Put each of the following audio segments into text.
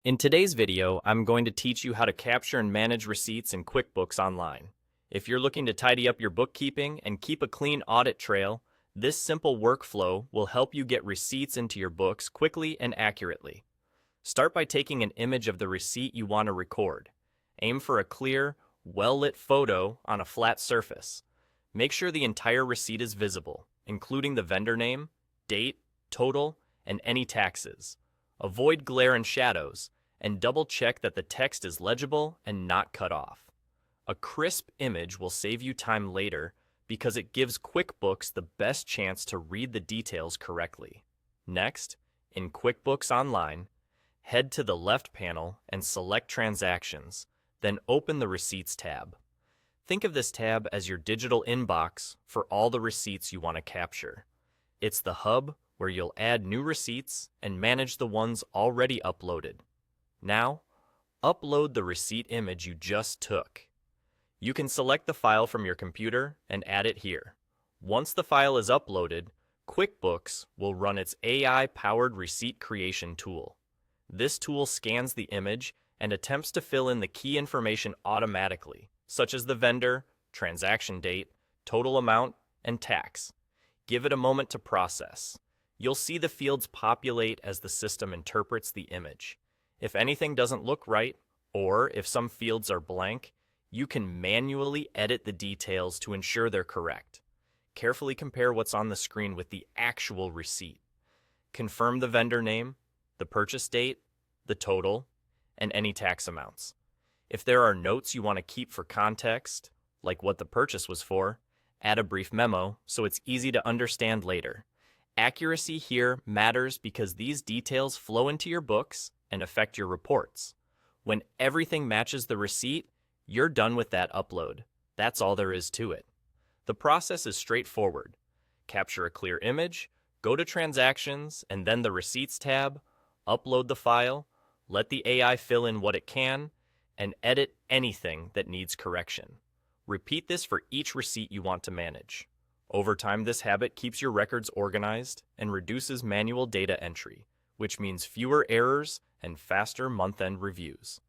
In today's video, I'm going to teach you how to capture and manage receipts in QuickBooks Online. If you're looking to tidy up your bookkeeping and keep a clean audit trail, this simple workflow will help you get receipts into your books quickly and accurately. Start by taking an image of the receipt you want to record. Aim for a clear, well-lit photo on a flat surface. Make sure the entire receipt is visible, including the vendor name, date, total, and any taxes. Avoid glare and shadows, and double-check that the text is legible and not cut off. A crisp image will save you time later because it gives QuickBooks the best chance to read the details correctly. Next, in QuickBooks Online, head to the left panel and select Transactions, then open the Receipts tab. Think of this tab as your digital inbox for all the receipts you want to capture. It's the hub where you'll add new receipts and manage the ones already uploaded. Now, upload the receipt image you just took. You can select the file from your computer and add it here. Once the file is uploaded, QuickBooks will run its AI-powered receipt creation tool. This tool scans the image and attempts to fill in the key information automatically, such as the vendor, transaction date, total amount, and tax. Give it a moment to process. You'll see the fields populate as the system interprets the image. If anything doesn't look right, or if some fields are blank, you can manually edit the details to ensure they're correct. Carefully compare what's on the screen with the actual receipt. Confirm the vendor name, the purchase date, the total, and any tax amounts. If there are notes you want to keep for context, like what the purchase was for, add a brief memo so it's easy to understand later. Accuracy here matters because these details flow into your books and affect your reports. When everything matches the receipt, you're done with that upload. That's all there is to it. The process is straightforward. Capture a clear image, go to Transactions and then the Receipts tab, upload the file, let the AI fill in what it can, and edit anything that needs correction. Repeat this for each receipt you want to manage. Over time, this habit keeps your records organized and reduces manual data entry, which means fewer errors and faster month-end reviews.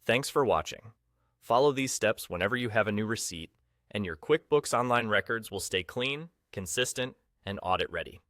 Thanks for watching. Follow these steps whenever you have a new receipt, and your QuickBooks Online records will stay clean, consistent, and audit-ready.